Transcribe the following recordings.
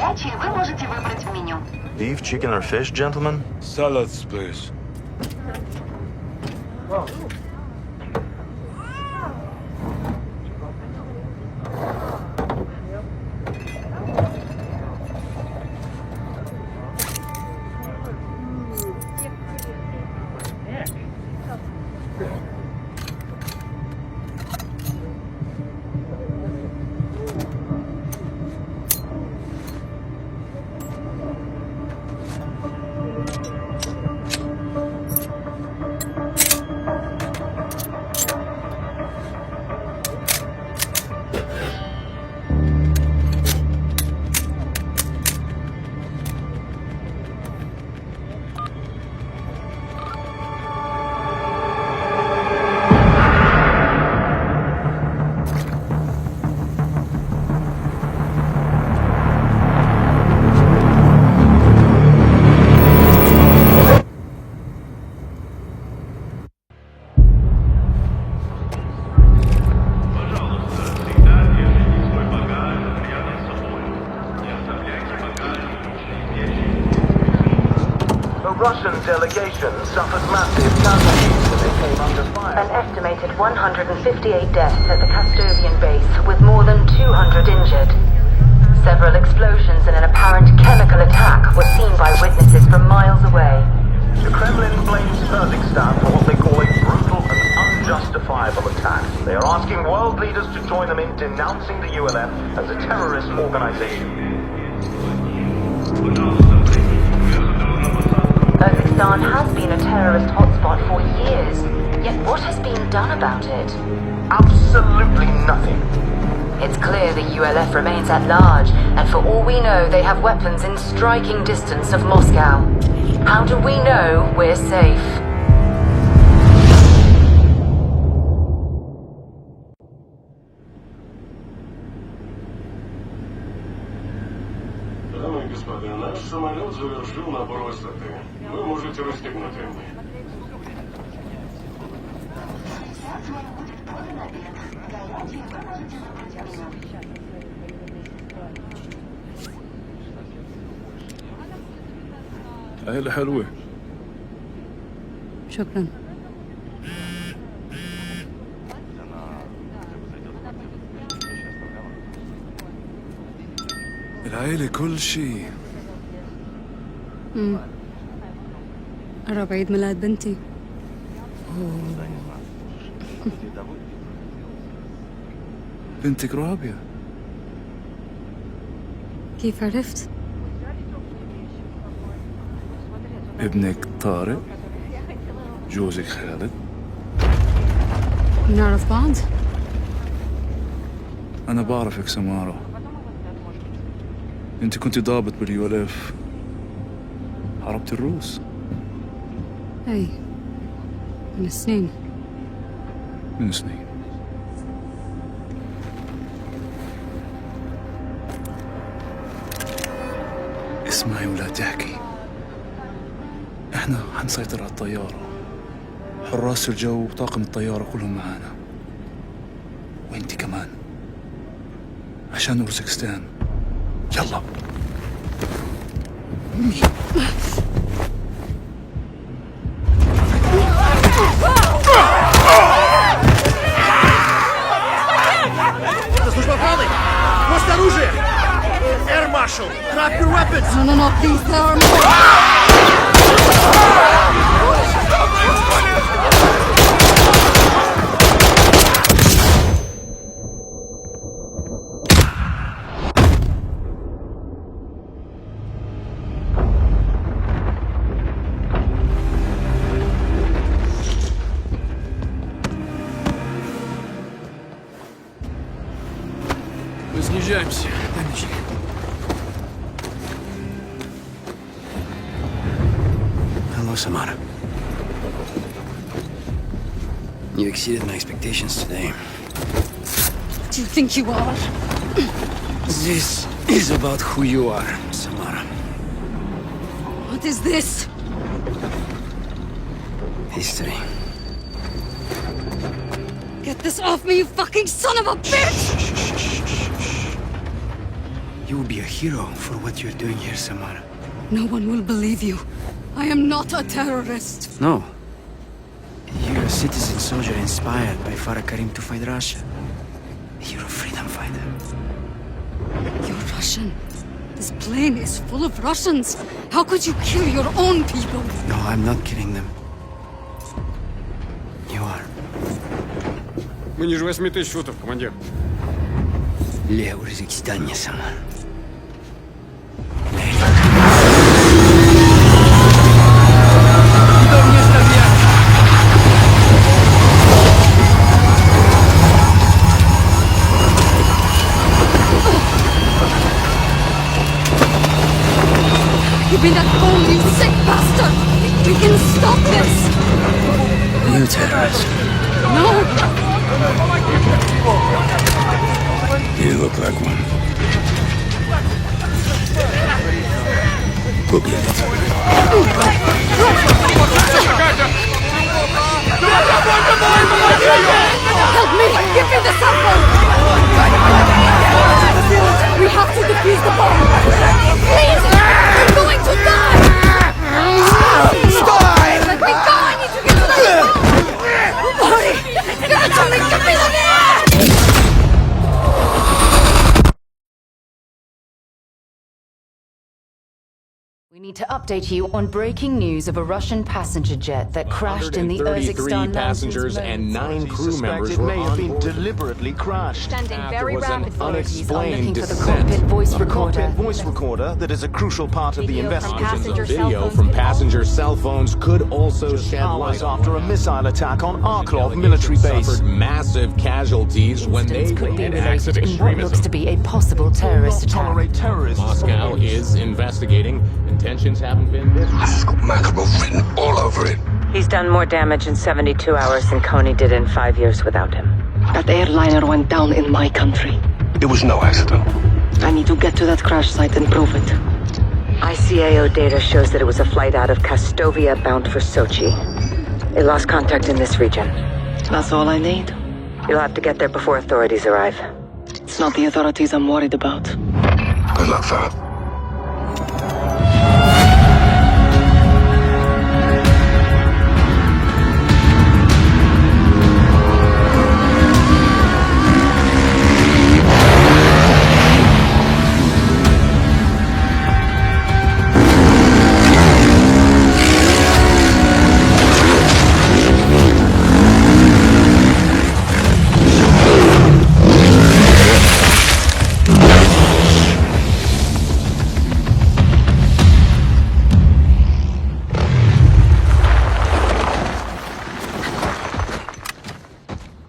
горячие вы можете выбрать в меню. Beef, chicken, or fish, gentlemen? Salads, please. Russian delegation suffered massive casualties when they came under fire. An estimated 158 deaths at the custodian base, with more than 200 injured. Several explosions and an apparent chemical attack were seen by witnesses from miles away. The Kremlin blames Kazakhstan for what they call a brutal and unjustifiable attack. They are asking world leaders to join them in denouncing the ULF as a terrorist organization. Kazakhstan has been a terrorist hotspot for years, yet what has been done about it? Absolutely nothing. It's clear the ULF remains at large, and for all we know, they have weapons in striking distance of Moscow. How do we know we're safe? Дамы и господа, наш самолет завершил набор высоты. Вы можете расстегнуть ремни. عيلة حلوة. شكرا. العيلة كل شيء. قرب عيد ميلاد بنتي. بنتك رابية. كيف عرفت؟ ابنك طارق، جوزك خالد. نعرف بعض؟ أنا بعرفك سمارة. أنت كنت ضابط باليولف. حاربت الروس. أي من سنين. من سنين. اسمعي ولا تحكي. احنا حنسيطر على الطيارة. حراس الجو وطاقم الطيارة كلهم معانا. وانت كمان. عشان أورزكستان. يلا. Служба охраны! Пост оружия! Air Marshal! Drop your weapons! No, please, there are more! Мы снижаемся. Помещик. Hello, Samara. You exceeded my expectations today. What do you think you are? This is about who you are, Samara. What is this? History. Get this off me, you fucking son of a bitch! You will be a hero for what you're doing here, Samara. No one will believe you. I am not a terrorist. No. You're a citizen soldier inspired by Farah Karim to fight Russia. You're a freedom fighter. You're Russian. This plane is full of Russians. How could you kill your own people? No, I'm not killing them. You are. Мы ниже 8000 футов, командир. Левый Узбекистане, Самара. Give me that phone, you sick bastard! We can stop this! You terrorist. No! You look like one. We'll get it. Help me! Give me the cell phone! We have to defuse the bomb! Please! I'm going to die! Stop! Let me go! I need to get to the phone! Hurry! Give it to me! Give me the We need to update you on breaking news of a Russian passenger jet that crashed in the 133 Urzikstan passengers mountains. and 9 crew members Suspected were may have on been board. deliberately crashed. Standing After very was an rapid. Authorities are unexplained looking for the descent. cockpit voice A recorder. cockpit voice recorder that is a crucial part of the Video from investigation. passenger cell Video phones from could passenger cell phones could also shed Hours light on after a what missile attack on happened. Arklov The military delegation base. suffered massive casualties when they Incidents could be waited acts of related in what looks to extremism. be a possible Do terrorist not attack. tolerate terrorists. Moscow is investigating. Intentions haven't been. This has got Makarov written all over it. He's done more damage in 72 hours than Coney did in 5 years without him. That airliner went down in my country. It was no accident. I need to get to that crash site and prove it. ICAO data shows that it was a flight out of Kastovia bound for Sochi. It lost contact in this region. That's all I need. You'll have to get there before authorities arrive. It's not the authorities I'm worried about. Good luck, fella.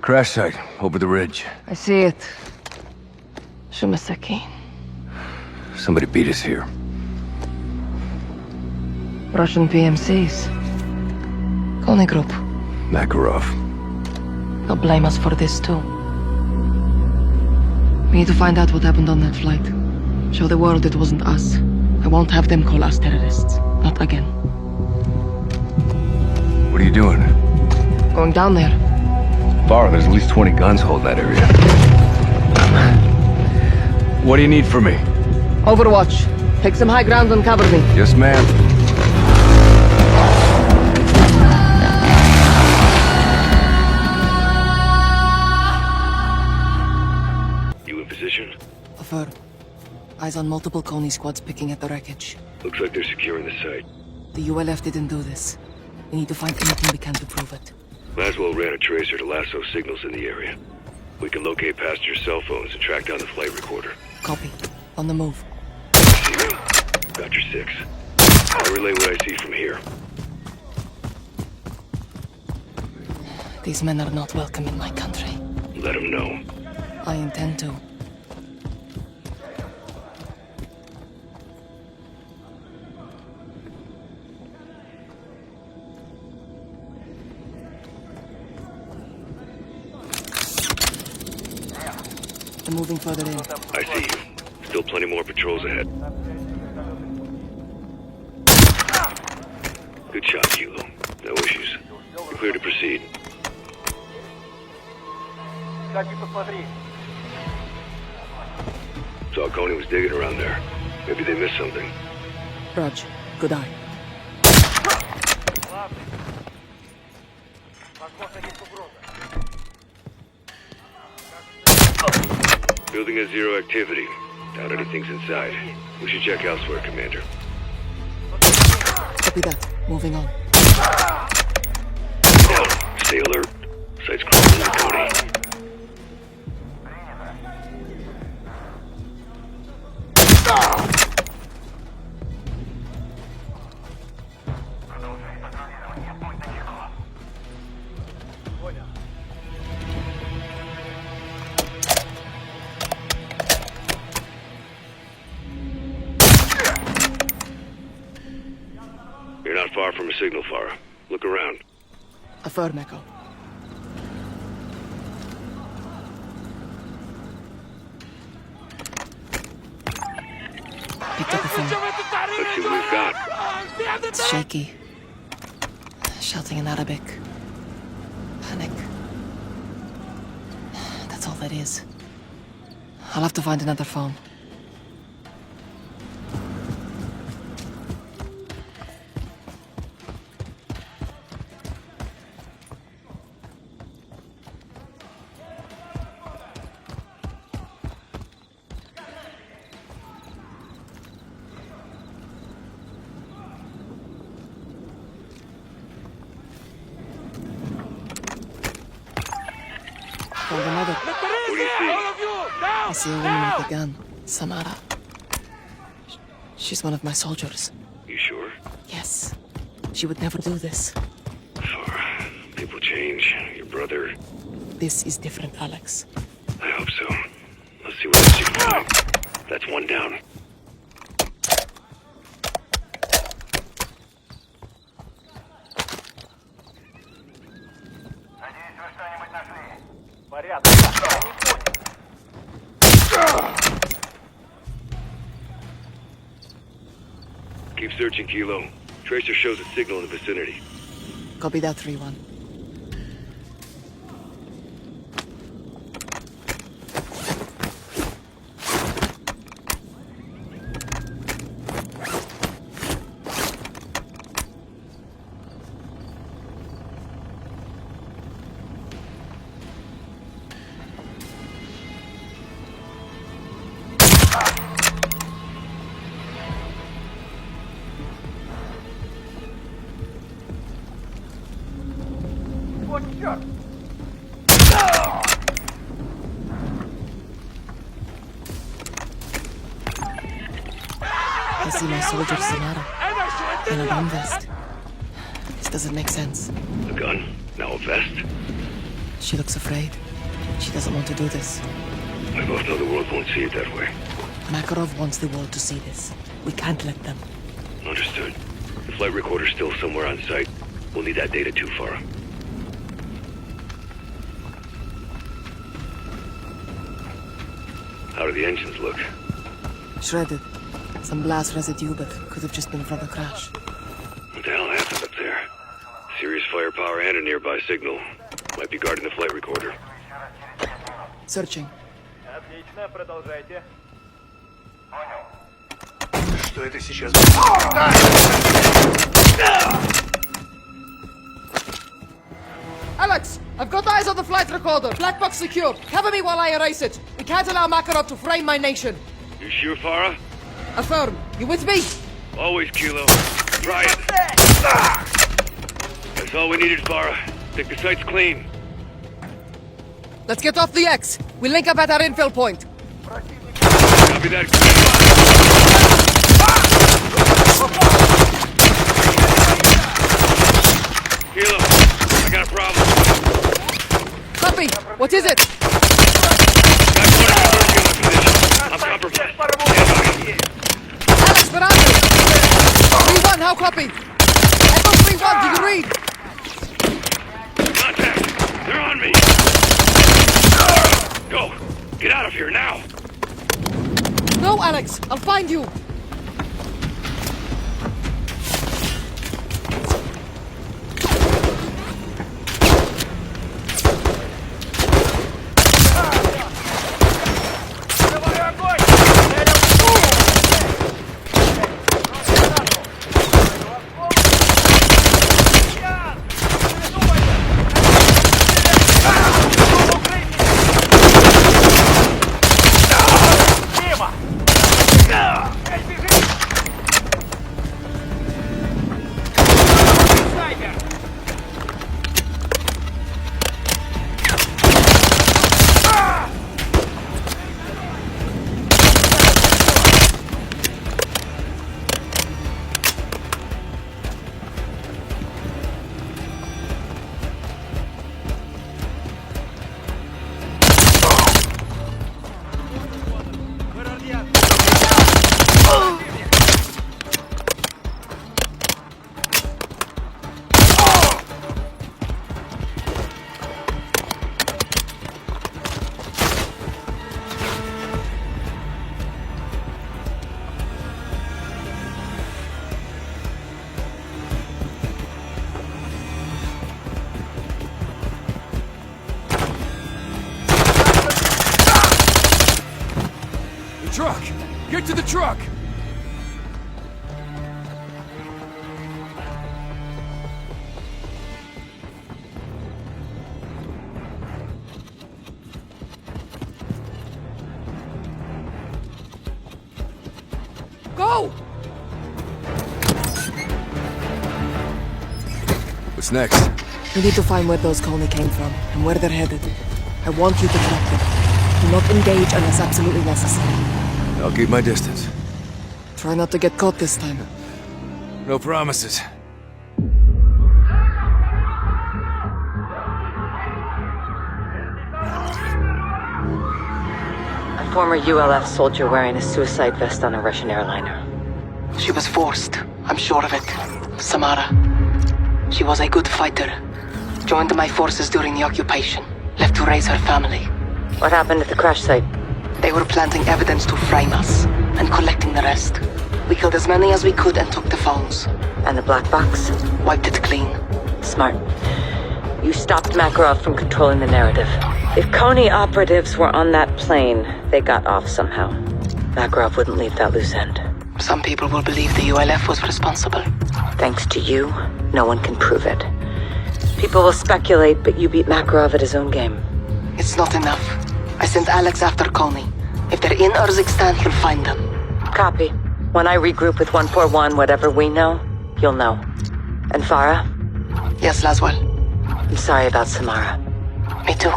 Crash site, over the ridge. I see it. Shumaseki. Somebody beat us here. Russian PMCs. Coney Group. Makarov. They'll blame us for this too. We need to find out what happened on that flight. Show the world it wasn't us. I won't have them call us terrorists. Not again. What are you doing? Going down there. Bar, there's at least 20 guns holding that area. What do you need from me? Overwatch. Take some high ground and cover me. Yes, ma'am. You in position? Affirm. Eyes on multiple Coney squads picking at the wreckage. Looks like they're securing the site. The ULF didn't do this. We need to find anything we can to prove it. Laswell ran a tracer to lasso signals in the area. We can locate passenger cell phones and track down the flight recorder. Copy. On the move. Got your 6. I'll relay what I see from here. These men are not welcome in my country. Let them know. I intend to. They're moving further in. I see you. Still plenty more patrols ahead. Good shot, Kilo. No issues. You're clear to proceed. Saw Coney was digging around there. Maybe they missed something. Raj, good eye. Building has zero activity. Doubt anything's inside. We should check elsewhere, Commander. Copy that. Moving on. Down. Stay alert. Site's closing to Coney. You're not far from a signal, Farah. Look around. Affirm, Echo. Picked up a phone. Let's see what we've got. It's shaky. Shouting in Arabic. Panic. That's all that is. I'll have to find another phone. Found another. What do you see? I see a woman with a gun. Samara. She's one of my soldiers. You sure? Yes. She would never do this. Farah, people change. Your brother... This is different, Alex. I hope so. Let's see what else you can find. That's one down. Keep searching, Kilo. Tracer shows a signal in the vicinity. Copy that, 3-1. I see my soldier Samara in a bomb vest. This doesn't make sense. A gun? Now a vest? She looks afraid. She doesn't want to do this. We both know the world won't see it that way. Makarov wants the world to see this. We can't let them. Understood. The flight recorder's still somewhere on site. We'll need that data too, Farah. How do the engines look? Shredded. Some blast residue, but could have just been from the crash. What the hell happened up there? Serious firepower and a nearby signal. Might be guarding the flight recorder. Searching. Что это сейчас? Alex, I've got eyes on the flight recorder. Black box secured. Cover me while I erase it. We can't allow Makarov to frame my nation. You sure, Farah? Affirm. You with me? Always, Kilo. Try it. That's all we needed, Farah. Think the site's clean. Let's get off the X. We'll link up at our infill point. Copy that. Kilo, I got a problem. Copy. What is it? I'm compromised. Alex, where are you? 3-1, how copy? Echo 3-1, do you read? Contact! They're on me! Go! Get out of here now! No, Alex, I'll find you. truck! Get to the truck! Go! What's next? We need to find where those Coney came from, and where they're headed. I want you to track them. Do not engage unless absolutely necessary. I'll keep my distance. Try not to get caught this time. No promises. A former ULF soldier wearing a suicide vest on a Russian airliner. She was forced. I'm sure of it. Samara. She was a good fighter. Joined my forces during the occupation. Left to raise her family. What happened at the crash site? They were planting evidence to frame us, and collecting the rest. We killed as many as we could and took the phones. And the black box? Wiped it clean. Smart. You stopped Makarov from controlling the narrative. If Coney operatives were on that plane, they got off somehow. Makarov wouldn't leave that loose end. Some people will believe the ULF was responsible. Thanks to you, no one can prove it. People will speculate, but you beat Makarov at his own game. It's not enough. I sent Alex after Coney. If they're in Urzikstan, he'll find them. Copy. When I regroup with 141, whatever we know, you'll know. And Farah? Yes, Laswell. I'm sorry about Samara. Me too.